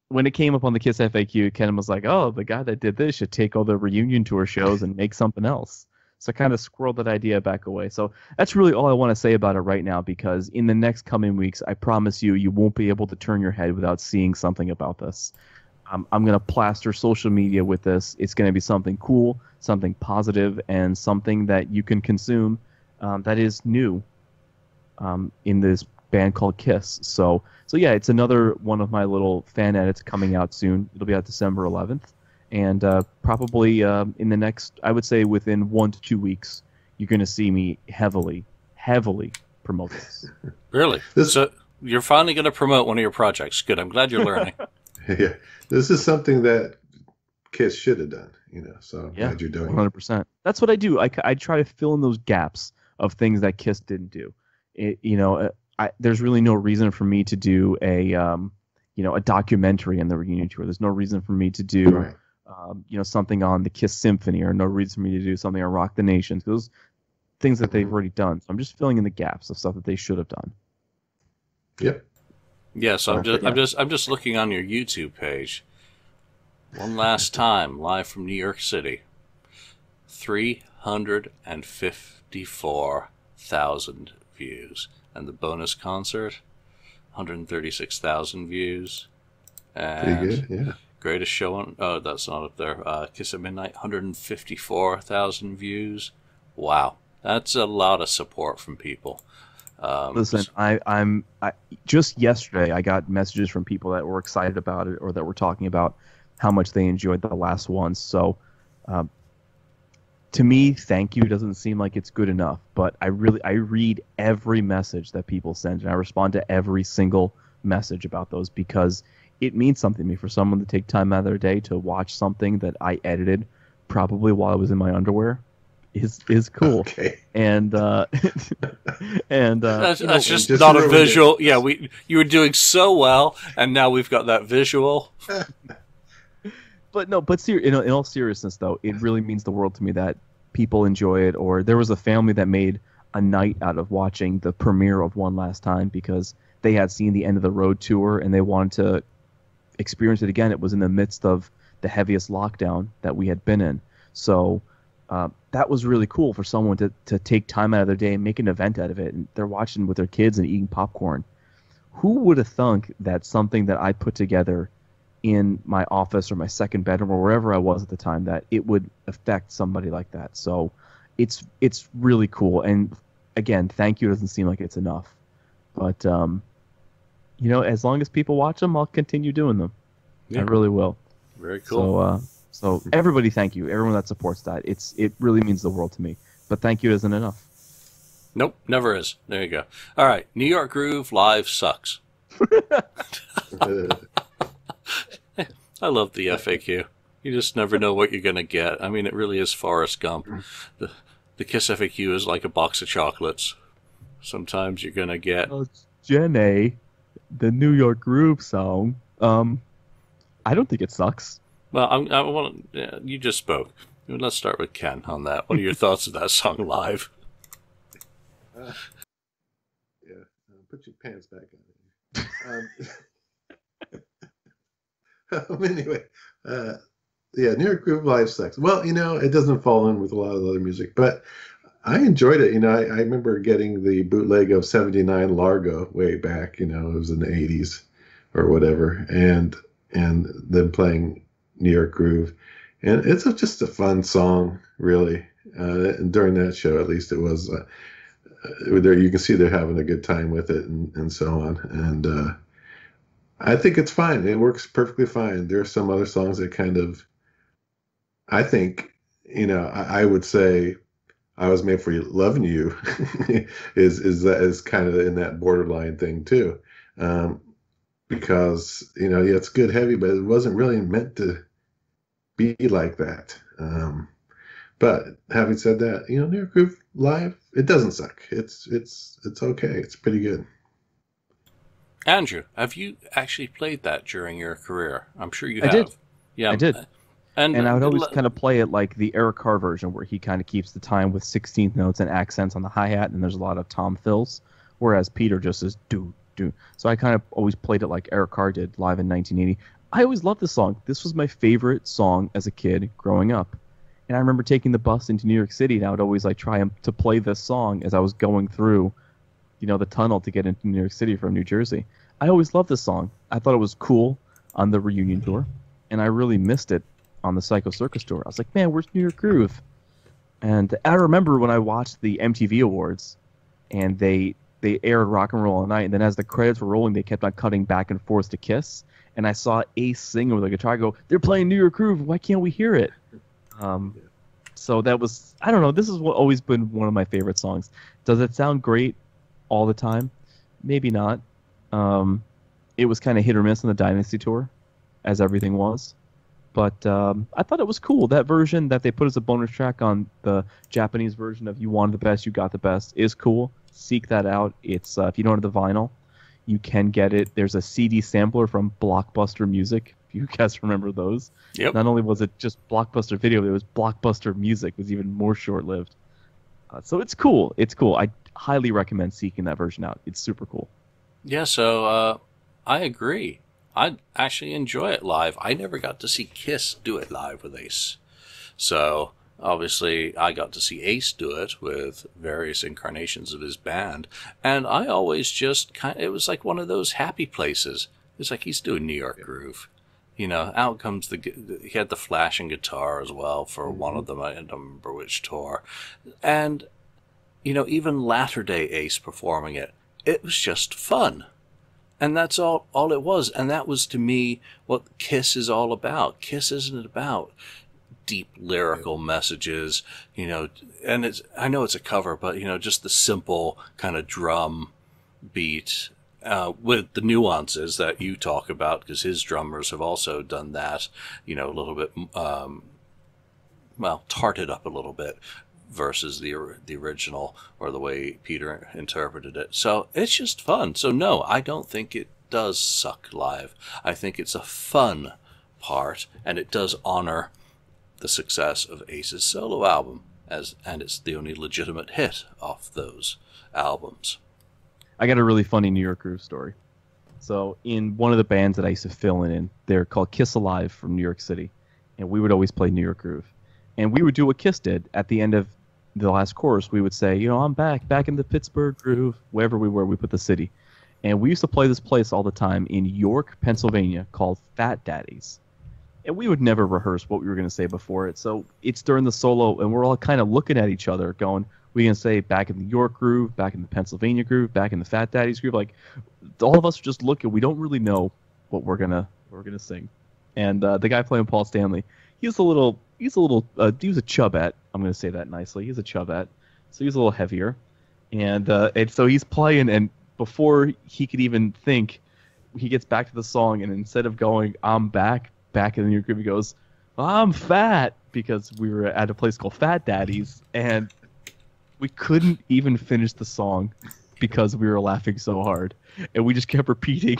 when it came up on the KissFAQ, Ken was like, "Oh, the guy that did this should take all the reunion tour shows and make something else." So I kind of squirreled that idea back away. So that's really all I want to say about it right now, because in the next coming weeks, I promise you won't be able to turn your head without seeing something about this. I'm going to plaster social media with this. It's going to be something cool, something positive, and something that you can consume that is new in this band called Kiss. So yeah, it's another one of my little fan edits coming out soon. It'll be out December 11th. And probably in the next, I would say within 1 to 2 weeks, you're going to see me heavily promote this. Really? So you're finally going to promote one of your projects. Good. I'm glad you're learning. Yeah. This is something that Kiss should have done, so I'm glad you're doing 100%. That's what I do. I try to fill in those gaps of things that Kiss didn't do. There's really no reason for me to do a documentary in the reunion tour. There's no reason for me to do... Right. Something on the Kiss Symphony, or no reason for me to do something on Rock the Nations. Those things that they've already done. So I'm just filling in the gaps of stuff that they should have done. Yep. Yeah, so I'm just looking on your YouTube page. One last time, live from New York City. 354,000 views. And the bonus concert, 136,000 views. And pretty good, yeah. Greatest Show on... Oh, that's not up there. Kiss at Midnight, 154,000 views. Wow. That's a lot of support from people. Listen, I'm just yesterday I got messages from people that were excited about it, or that were talking about how much they enjoyed the last one. So to me, thank you doesn't seem like it's good enough, but I read every message that people send, and I respond to every single message about those, because it means something to me for someone to take time out of their day to watch something that I edited probably while I was in my underwear is cool. Okay. And that's just not a visual. Yeah, you were doing so well, and now we've got that visual. But in all seriousness, though, it really means the world to me that people enjoy it. Or there was a family that made a night out of watching the premiere of One Last Time, because they had seen the End of the Road tour and they wanted to experience it again. It was in the midst of the heaviest lockdown that we had been in. So that was really cool for someone to take time out of their day and make an event out of it. And they're watching with their kids and eating popcorn. Who would have thunk that something that I put together in my office or my second bedroom or wherever I was at the time, that it would affect somebody like that? So it's really cool. And again, thank you doesn't seem like it's enough. But, as long as people watch them, I'll continue doing them. Yeah. I really will. Very cool. So everybody, thank you. Everyone that supports that. It really means the world to me. But thank you isn't enough. Nope, never is. There you go. All right, New York Groove live sucks. I love the FAQ. You just never know what you're going to get. I mean, it really is Forrest Gump. The Kiss FAQ is like a box of chocolates. Sometimes you're going to get... Oh, Jenny, the New York Groove song. I don't think it sucks. Well, I want you just spoke. Let's start with Ken on that. What are your thoughts of that song live? Put your pants back on. Anyway, New York Groove live sucks. Well, it doesn't fall in with a lot of other music, but I enjoyed it. I remember getting the bootleg of '79 Largo way back. It was in the '80s or whatever, and then playing New York Groove, and it's just a fun song, really. During that show, at least, it was. You can see they're having a good time with it, and so on. And I think it's fine. It works perfectly fine. There are some other songs that kind of, I think, I would say, "I Was Made for You, Loving You," is kind of in that borderline thing too, because it's good heavy, but it wasn't really meant to be like that. But having said that, New York Groove live, it doesn't suck. It's okay. It's pretty good. Andrew, have you actually played that during your career? I'm sure you have. I did. Yeah, I did. And I would always kind of play it like the Eric Carr version, where he kind of keeps the time with 16th notes and accents on the hi-hat, and there's a lot of tom fills, whereas Peter just says do. So I kind of always played it like Eric Carr did live in 1980. I always loved this song. This was my favorite song as a kid growing up. And I remember taking the bus into New York City, and I would always try to play this song as I was going through, the tunnel to get into New York City from New Jersey. I always loved this song. I thought it was cool on the reunion tour, and I really missed it on the Psycho Circus tour. I was like, man, where's New York Groove? And I remember when I watched the MTV Awards, and they aired Rock and Roll All Night, and then as the credits were rolling, they kept on cutting back and forth to Kiss, and I saw Ace singing with a guitar. I go, they're playing New York Groove. Why can't we hear it? So that was, I don't know, this has always been one of my favorite songs. Does it sound great all the time? Maybe not. It was kind of hit or miss on the Dynasty tour, as everything was. But I thought it was cool. That version that they put as a bonus track on the Japanese version of You Wanted the Best, You Got the Best is cool. Seek that out. It's if you don't have the vinyl, you can get it. There's a CD sampler from Blockbuster Music. You guys remember those? Yep. Not only was it just Blockbuster Video, it was Blockbuster Music. It was even more short-lived. So it's cool. It's cool. I highly recommend seeking that version out. It's super cool. Yeah, so I agree. I actually enjoy it live. I never got to see Kiss do it live with Ace. So obviously I got to see Ace do it with various incarnations of his band. And I always just it was like one of those happy places. It's like he's doing New York Groove. Out comes he had the flashing guitar as well for one of them. I don't remember which tour. And, even latter day Ace performing it was just fun. And that's all it was. And that was, to me, what Kiss is all about. Kiss isn't about deep lyrical messages, and I know it's a cover, but, just the simple kind of drum beat. With the nuances that you talk about, because his drummers have also done that, a little bit, tarted up a little bit versus the original or the way Peter interpreted it. So it's just fun. So no, I don't think it does suck live. I think it's a fun part, and it does honor the success of Ace's solo album, and it's the only legitimate hit off those albums. I got a really funny New York Groove story. So in one of the bands that I used to fill in, they're called Kiss Alive from New York City, and we would always play New York Groove. And we would do what Kiss did at the end of the last chorus. We would say, I'm back in the Pittsburgh groove, wherever we were, we put the city. And we used to play this place all the time in York, Pennsylvania, called Fat Daddy's. And we would never rehearse what we were going to say before it. So it's during the solo, and we're all kind of looking at each other going, we're going to say back in the York groove, back in the Pennsylvania groove, back in the Fat Daddy's groove. Like, all of us are just looking. We don't really know what we're gonna sing. And the guy playing Paul Stanley, he was a chubette. I'm going to say that nicely. He's a chubette. So he's a little heavier. And so he's playing, and before he could even think, he gets back to the song, and instead of going, I'm back in your group, he goes, I'm fat, because we were at a place called Fat Daddy's, and we couldn't even finish the song because we were laughing so hard. And we just kept repeating,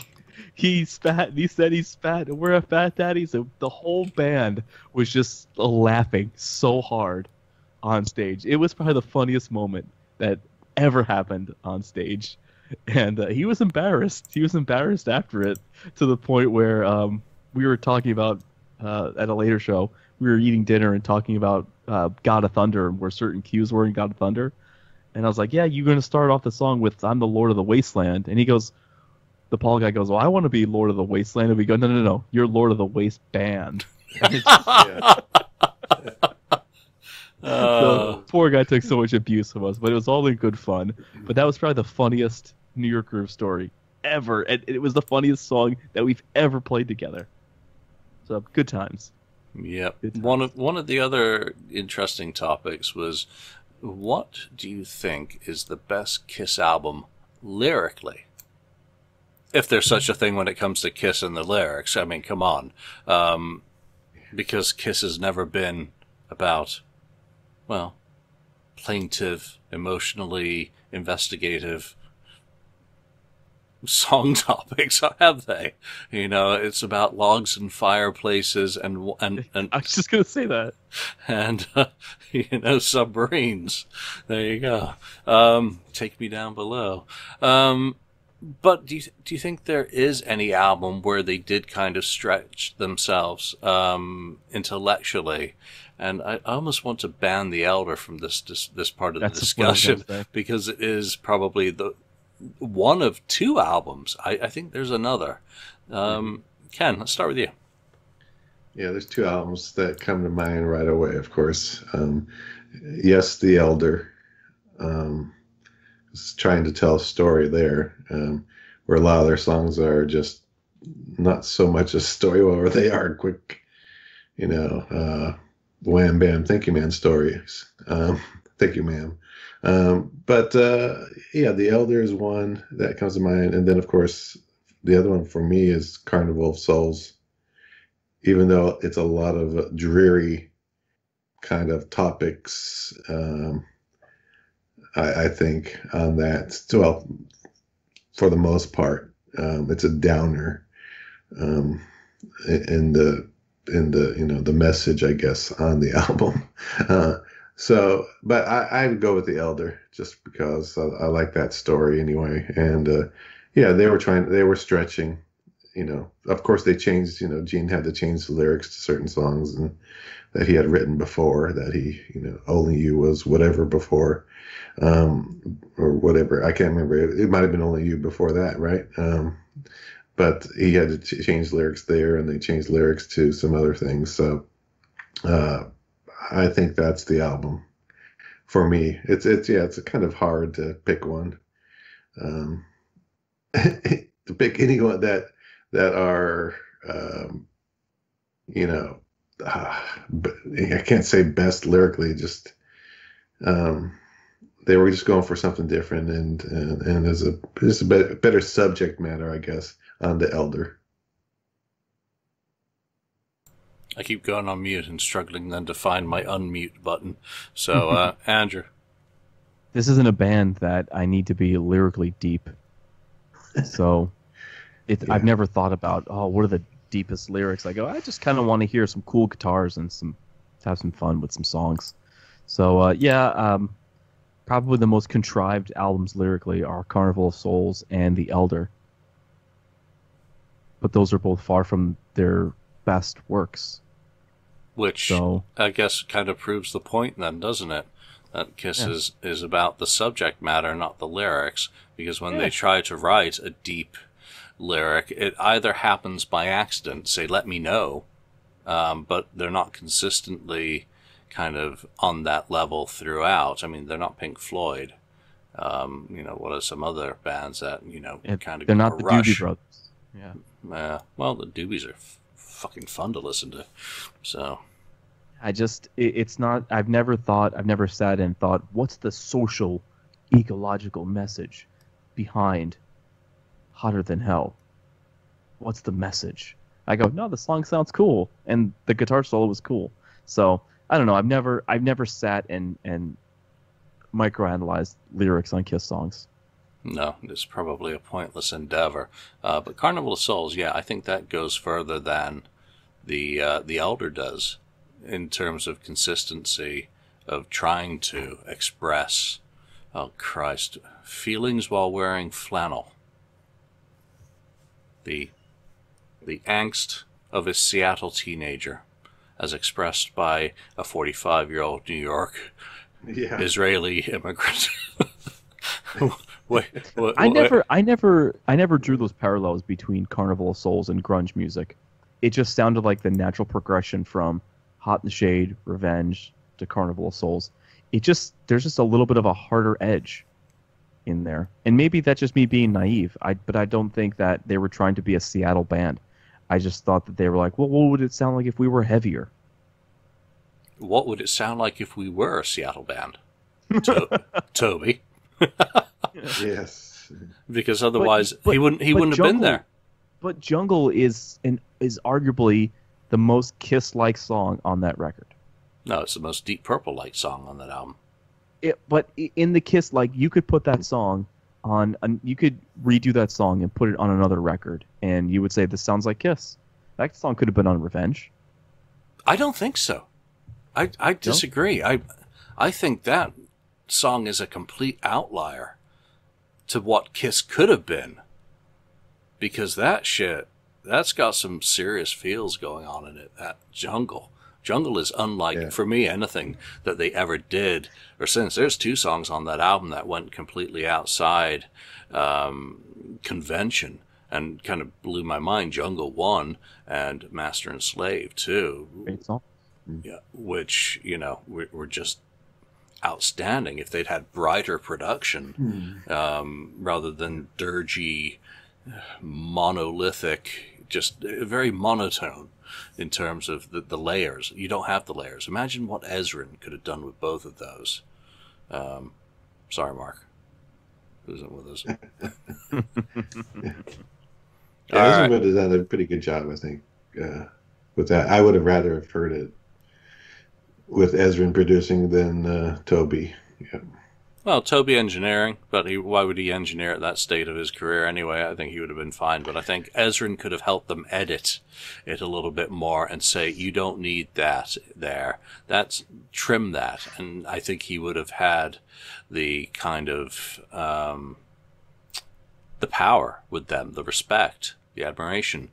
he's fat, and he said he's fat, and we're at Fat Daddy's, and the whole band was just laughing so hard on stage. It was probably the funniest moment that ever happened on stage. And he was embarrassed. He was embarrassed after it, to the point where we were talking about, at a later show, we were eating dinner and talking about God of Thunder, and where certain cues were in God of Thunder. And I was like, yeah, you're going to start off the song with I'm the Lord of the Wasteland. And he goes, the Paul guy goes, well, I want to be Lord of the Wasteland. And we go, no, you're Lord of the Waistband. The poor guy took so much abuse from us, but it was all in good fun. But that was probably the funniest New York Groove story ever. And it was the funniest song that we've ever played together. So good times. Yep. One of the other interesting topics was, what do you think is the best Kiss album lyrically? If there's such a thing when it comes to Kiss and the lyrics. I mean, come on. Because Kiss has never been about, well, plaintive, emotionally investigative song topics, have they? It's about logs and fireplaces and I was just gonna say that. And submarines. There you go. Take me down below. But do you think there is any album where they did kind of stretch themselves intellectually? And I almost want to ban the Elder from this part of the discussion, because it is probably the one of two albums. I think there's another. Ken, let's start with you. Yeah, there's two albums that come to mind right away, of course. Yes, The Elder. Is trying to tell a story there, where a lot of their songs are just not so much a story, where they are quick, wham, bam, thank you, man stories. Thank you, ma'am. But The Elder is one that comes to mind. And then, of course, the other one for me is Carnival of Souls, even though it's a lot of dreary kind of topics, I think, on that. Well, for the most part, it's a downer in the the message, I guess, on the album. But I would go with The Elder, just because I like that story anyway. And they were stretching. Of course they changed. Gene had to change the lyrics to certain songs and that he had written before, that he, Only You was whatever before, or whatever. I can't remember. It might have been Only You before that, right? But he had to change lyrics there, and they changed lyrics to some other things. So I think that's the album for me. It's kind of hard to pick one. To pick anyone that are, I can't say best lyrically, just they were just going for something different, and as a better subject matter, I guess, on The Elder. I keep going on mute and struggling then to find my unmute button. So, Andrew. This isn't a band that I need to be lyrically deep. So I've never thought about, what are the deepest lyrics? I just kind of want to hear some cool guitars and have some fun with some songs. So, probably the most contrived albums lyrically are Carnival of Souls and The Elder. But those are both far from their best works. Which So I guess kind of proves the point then, doesn't it? That Kiss is about the subject matter, not the lyrics. Because when they try to write a deep lyric, it either happens by accident, say, let me know, but they're not consistently kind of on that level throughout. I mean, they're not Pink Floyd. What are some other bands that, kind of they're not the Rush. Doobie Brothers. Yeah. Well, the Doobies are fucking fun to listen to. So It's not, I've never sat and thought, what's the social, ecological message behind Hotter Than Hell? What's the message? I go, no, the song sounds cool, and the guitar solo was cool. So I don't know. I've never sat and microanalyzed lyrics on Kiss songs. no, it's probably a pointless endeavor. But Carnival of Souls, I think that goes further than the Elder does in terms of consistency of trying to express, oh Christ, feelings while wearing flannel. The angst of a Seattle teenager, as expressed by a 45-year-old New York Israeli immigrant. I never drew those parallels between Carnival of Souls and grunge music. It just sounded like the natural progression from Hot in the Shade, Revenge to Carnival of Souls. There's just a little bit of a harder edge in there. And maybe that's just me being naive. But I don't think that they were trying to be a Seattle band. I just thought that they were like, well, what would it sound like if we were heavier? What would it sound like if we were a Seattle band? Toby. Yes. Because otherwise he wouldn't have been there. But Jungle is arguably the most Kiss-like song on that record. No, it's the most Deep Purple-like song on that album. But in the Kiss, like, you could put that song on, you could redo that song and put it on another record, and you would say this sounds like Kiss. That song could have been on Revenge. I don't think so. I disagree. No? I think that song is a complete outlier to what Kiss could have been, because that's got some serious feels going on in it. That Jungle is unlike, for me, anything that they ever did or since. There's 2 songs on that album that went completely outside convention and kind of blew my mind. Jungle 1 and Master and Slave 2. Great song. Yeah, which, were just outstanding. If they'd had brighter production rather than dirgy, monolithic, just very monotone in terms of the layers. You don't have the layers. Imagine what Ezrin could have done with both of those. Sorry, Mark. Who isn't with us? Ezrin would have done a pretty good job, I think, with that. I would have rather have heard it with Ezrin producing than Toby. Yeah. Well, Toby engineering, but why would he engineer at that state of his career anyway? I think he would have been fine, but I think Ezrin could have helped them edit it a little bit more and say, you don't need that there. Trim that. And I think he would have had the kind of, the power with them, the respect, the admiration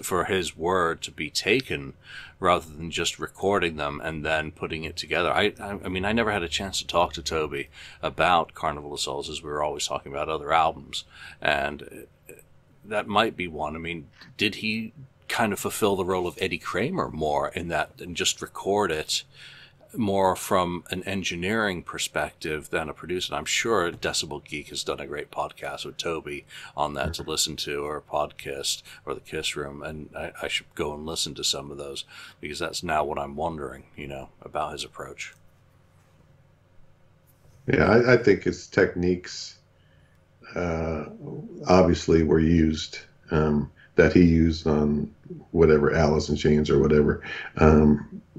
for his word to be taken rather than just recording them and then putting it together. I mean, I never had a chance to talk to Toby about Carnival of Souls, as we were always talking about other albums. And that might be one. I mean, did he kind of fulfill the role of Eddie Kramer more in that and just record it more from an engineering perspective than a producer? I'm sure Decibel Geek has done a great podcast with Toby on that to listen to, or a podcast, or the Kiss Room, and I should go and listen to some of those, because that's now what I'm wondering, about his approach. Yeah, I think his techniques obviously were used, that he used on whatever, Alice in Chains or whatever,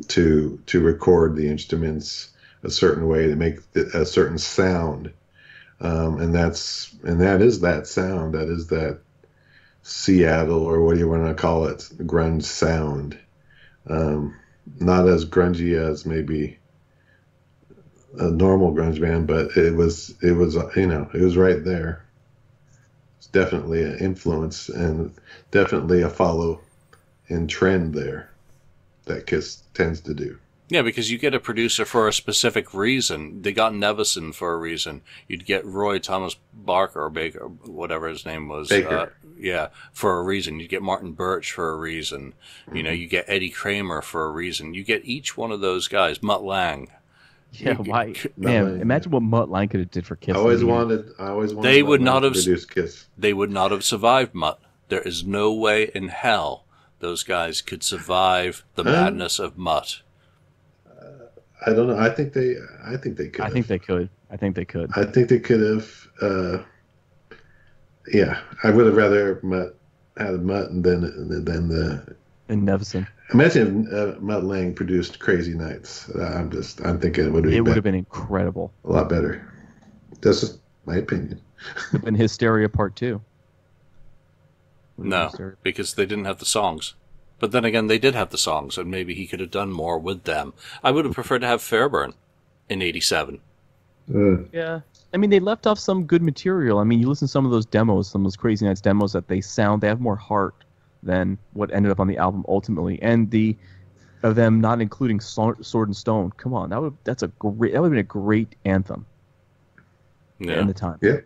to record the instruments a certain way to make a certain sound, and that is that sound. That is that Seattle, or what do you want to call it, grunge sound. Not as grungy as maybe a normal grunge band, but it was right there. It's definitely an influence and definitely a follow in trend there. that Kiss tends to do. Yeah, because you get a producer for a specific reason. They got Nevison for a reason. You'd get Roy Thomas Barker or Baker, whatever his name was. Baker. For a reason. You'd get Martin Birch for a reason. Mm-hmm. You know, you get Eddie Kramer for a reason. You get each one of those guys. Mutt Lang. Yeah, why? Man, imagine what Mutt Lang could have did for Kiss. I always wanted. They would not have produce Kiss. They would not have survived Mutt. There is no way in hell those guys could survive the madness of Mutt. I don't know. I think they could. I think they could. I think they could have. Yeah, I would have rather had Mutt than Nevison. Imagine if Mutt Lang produced Crazy Nights. I'm thinking it would have been incredible. A lot better. That's just my opinion. Would have been Hysteria Part 2. No, because they didn't have the songs. But then again, they did have the songs, and maybe he could have done more with them. I would have preferred to have Fairburn in 87. Yeah. I mean, they left off some good material. I mean, you listen to some of those demos, some of those Crazy Nights demos, that they have more heart than what ended up on the album ultimately. And of them not including Sword and Stone, come on, that would have been a great anthem. Yeah. In the time. Yeah.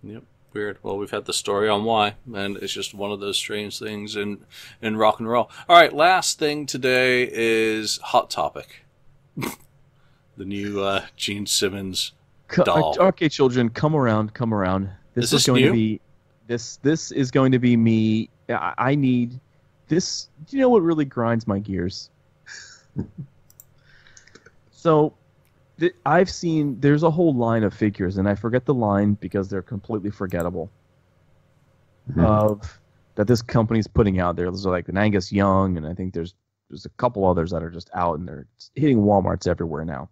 Yep. Weird. Well, we've had the story on why, and it's just one of those strange things in rock and roll. All right, last thing today is Hot Topic. The new Gene Simmons doll. Okay, children, come around. This is going new? to be this is going to be me. I need this. Do you know what really grinds my gears? So I've seen there's a whole line of figures, and I forget the line because they're completely forgettable. Of that this company's putting out there. There's like an Angus Young, and I think there's a couple others that are just out, and they're hitting Walmarts everywhere now.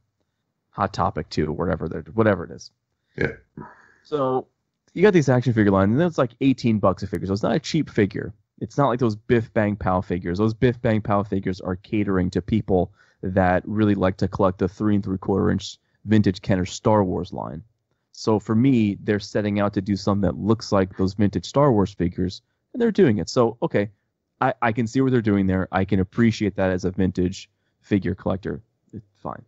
Hot Topic 2, whatever it is. Yeah. So you got these action figure lines, and it's like $18 a figure. So it's not a cheap figure. It's not like those Biff Bang Pow figures. Those Biff Bang Pow figures are catering to people that really like to collect the 3 3/4 inch vintage Kenner Star Wars line. So for me, they're setting out to do something that looks like those vintage Star Wars figures, and they're doing it. So, okay, I can see what they're doing there. I can appreciate that as a vintage figure collector. It's fine.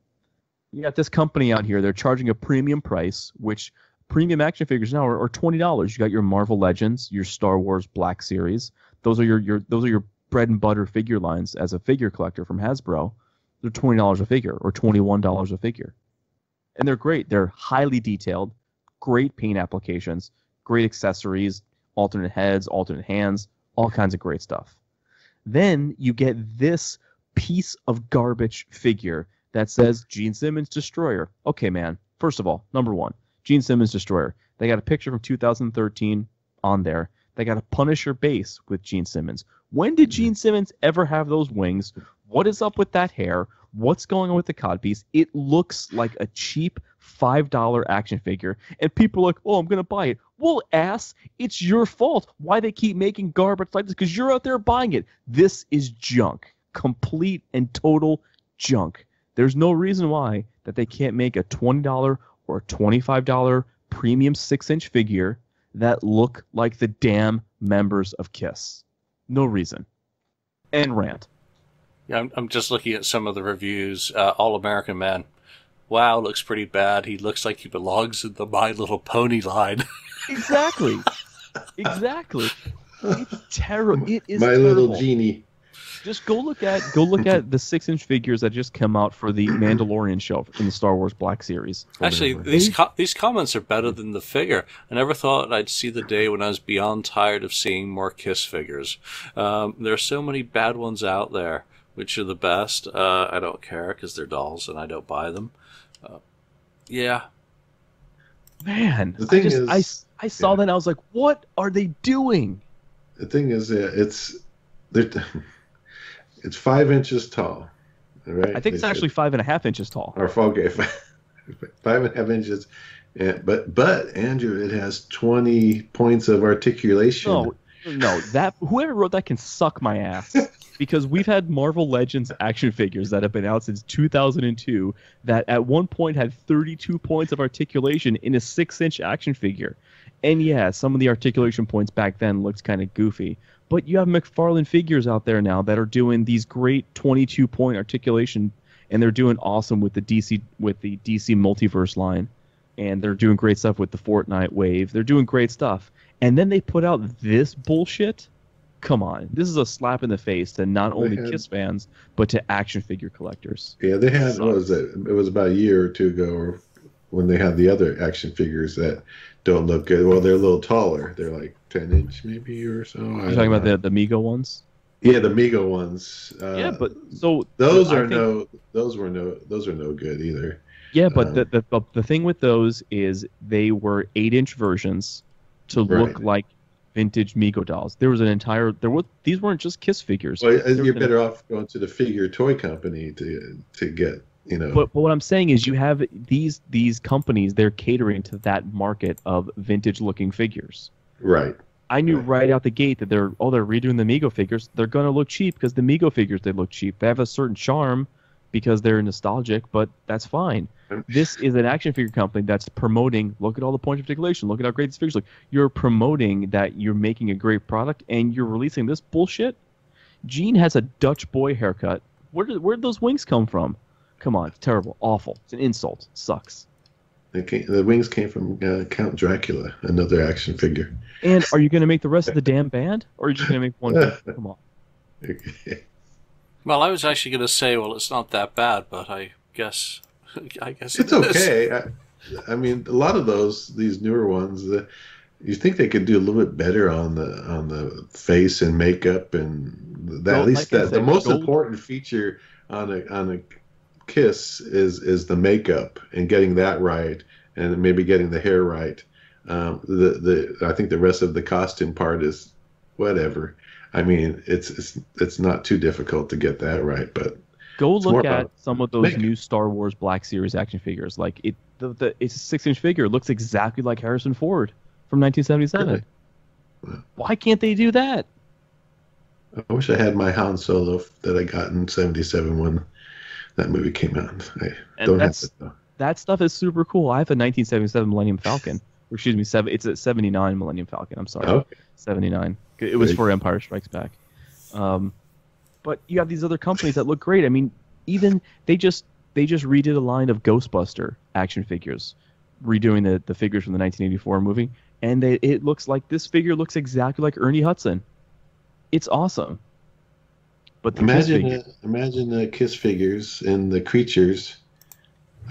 You got this company out here. They're charging a premium price, which premium action figures now are $20. You got your Marvel Legends, your Star Wars Black Series. Those are your bread and butter figure lines as a figure collector from Hasbro. They're $20 a figure or $21 a figure. And they're great. They're highly detailed, great paint applications, great accessories, alternate heads, alternate hands, all kinds of great stuff. Then you get this piece of garbage figure that says Gene Simmons Destroyer. Okay, man. First of all, number one, Gene Simmons Destroyer. They got a picture from 2013 on there. They got a Punisher base with Gene Simmons. When did Gene Simmons ever have those wings? What is up with that hair? What's going on with the codpiece? It looks like a cheap $5 action figure, and people are like, oh, I'm going to buy it. Well, ass, it's your fault why they keep making garbage like this, because you're out there buying it. This is junk. Complete and total junk. There's no reason why that they can't make a $20 or $25 premium 6-inch figure that look like the damn members of KISS. No reason. And rant. Yeah, I'm just looking at some of the reviews. All American Man. Wow, looks pretty bad. He looks like he belongs in the My Little Pony line. Exactly. It's terrible. It is My terrible. Little Genie. Just go look at the 6-inch figures that just come out for the Mandalorian show in the Star Wars Black Series. Actually, these comments are better than the figure. I never thought I'd see the day when I was beyond tired of seeing more KISS figures. There are so many bad ones out there. Which are the best? I don't care because they're dolls and I don't buy them. Yeah. Man, the thing I saw that and I was like, what are they doing? The thing is, it's 5 inches tall. Right? I think it's actually 5.5 inches tall. Or okay, 5.5 inches. But Andrew, it has 20 points of articulation. No, that whoever wrote that can suck my ass. Because we've had Marvel Legends action figures that have been out since 2002 that at one point had 32 points of articulation in a 6-inch action figure. And yeah, some of the articulation points back then looked kind of goofy. But you have McFarlane figures out there now that are doing these great 22-point articulation, and they're doing awesome with the DC Multiverse line. And they're doing great stuff with the Fortnite wave. They're doing great stuff. And then they put out this bullshit? Come on, this is a slap in the face to not only Kiss fans, but to action figure collectors. Yeah, they had, what was it? It was about a year or two ago, or when they had the other action figures that don't look good. Well, they're a little taller. They're like 10-inch maybe or so. You're talking about the Mego ones? Yeah, the Mego ones. Yeah, but so those are no good either. Yeah, but the thing with those is they were 8-inch versions to look like vintage Mego dolls. There was these weren't just Kiss figures. Well, you're better off going to the figure toy company to get, you know. But what I'm saying is you have these companies, they're catering to that market of vintage looking figures. Right. I knew right out the gate that they're redoing the Mego figures. They're going to look cheap because the Mego figures, they look cheap. They have a certain charm because they're nostalgic, but that's fine. This is an action figure company that's promoting, look at all the points of articulation, look at how great these figures look. You're promoting that you're making a great product, and you're releasing this bullshit? Gene has a Dutch boy haircut. Where did those wings come from? Come on, it's terrible, awful. It's an insult. It sucks. The wings came from Count Dracula, another action figure. And are you going to make the rest of the damn band? Or are you just going to make one? Come on. Well, I was actually going to say, well, it's not that bad, but I guess it's okay. I mean, a lot of these newer ones, you think they could do a little bit better on the face and makeup, and at least the most important feature on a Kiss is the makeup and getting that right, and maybe getting the hair right. I think the rest of the costume part is whatever. I mean, it's not too difficult to get that right, but go look at some of those new Star Wars Black Series action figures. Like it's a 6-inch figure. It looks exactly like Harrison Ford from 1977. Really? Why can't they do that? I wish I had my Han Solo that I got in '77 when that movie came out. I don't have it though. That stuff is super cool. I have a 1977 Millennium Falcon. Or excuse me, it's a 79 Millennium Falcon. I'm sorry, okay. 79. It was for Empire Strikes Back. But you have these other companies that look great. I mean, even they just redid a line of Ghostbuster action figures, redoing the figures from the 1984 movie, and it looks like this figure looks exactly like Ernie Hudson. It's awesome. But imagine the Kiss figures and the creatures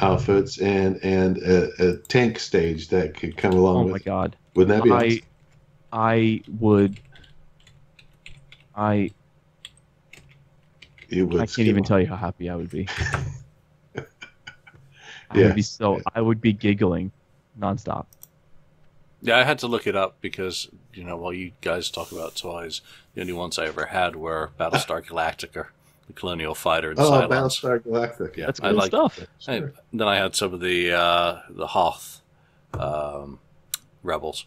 outfits and a tank stage that could come along with. Oh my God! Wouldn't that be awesome? I can't even tell you how happy I would be. I would be giggling nonstop. Yeah, I had to look it up because, while you guys talk about toys, the only ones I ever had were Battlestar Galactica, the Colonial Fighter, and Cylons. Battlestar Galactica. Yeah, that's good stuff. Sure. Then I had some of the Hoth Rebels.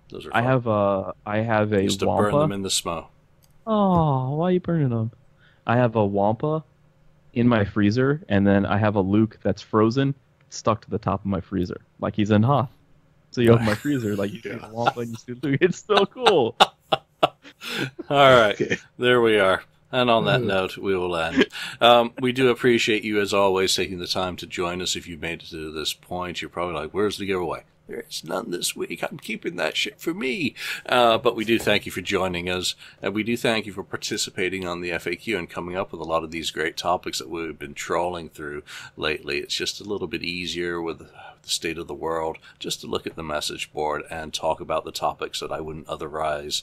Those are fun. I have a used to Wampa. burn them in the smoke. Oh, why are you burning them? I have a Wampa in my freezer, and then I have a Luke that's frozen, stuck to the top of my freezer, like he's in Hoth. So you open my freezer, like you see the Wampa and you see Luke. It's so cool. All right, there we are. And on that note, we will end. We do appreciate you, as always, taking the time to join us. If you've made it to this point, you're probably like, where's the giveaway? There's none this week. I'm keeping that shit for me. But we do thank you for joining us. And we do thank you for participating on the FAQ and coming up with a lot of these great topics that we've been trawling through lately. It's just a little bit easier with the state of the world just to look at the message board and talk about the topics that I wouldn't otherwise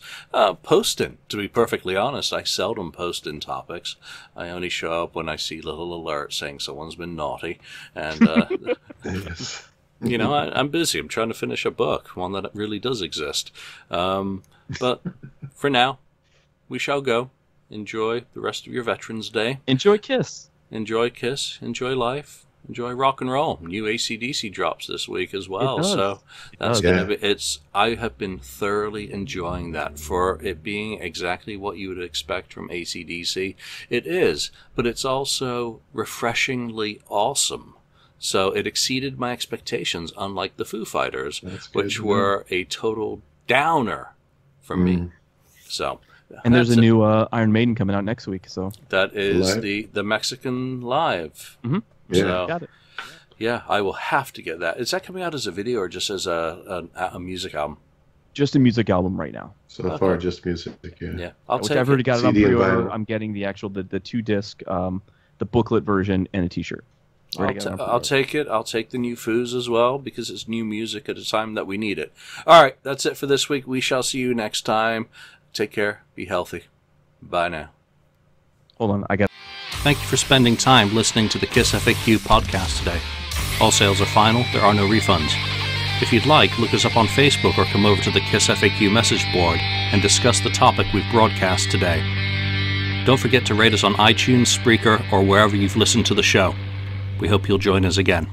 post in. To be perfectly honest, I seldom post in topics. I only show up when I see little alerts saying someone's been naughty. And... Yes. I'm busy. I'm trying to finish a book, one that really does exist. But for now, we shall go. Enjoy the rest of your Veterans Day. Enjoy Kiss. Enjoy Kiss. Enjoy life. enjoy rock and roll. New AC/DC drops this week as well, so that's does. going to be. I have been thoroughly enjoying that for it being exactly what you would expect from AC/DC. It is, but it's also refreshingly awesome. So it exceeded my expectations, unlike the Foo Fighters, which were a total downer for me. So, and there's a new Iron Maiden coming out next week. So that is the Mexican Live. Mm-hmm. Yeah, so, got it. Yeah, I will have to get that. Is that coming out as a video or just as a music album? Just a music album right now. So far, just music. Yeah, I'll Which take I've already got it on CD and pre-order. vinyl. I'm getting the actual the 2-disc, the booklet version, and a T-shirt. I'll take it. I'll take the new Foos as well because it's new music at a time that we need it. All right, that's it for this week. We shall see you next time. Take care. Be healthy. Bye now. Hold on, I got. Thank you for spending time listening to the KissFAQ podcast today. All sales are final. There are no refunds. If you'd like, look us up on Facebook or come over to the KissFAQ message board and discuss the topic we've broadcast today. Don't forget to rate us on iTunes, Spreaker, or wherever you've listened to the show. We hope you'll join us again.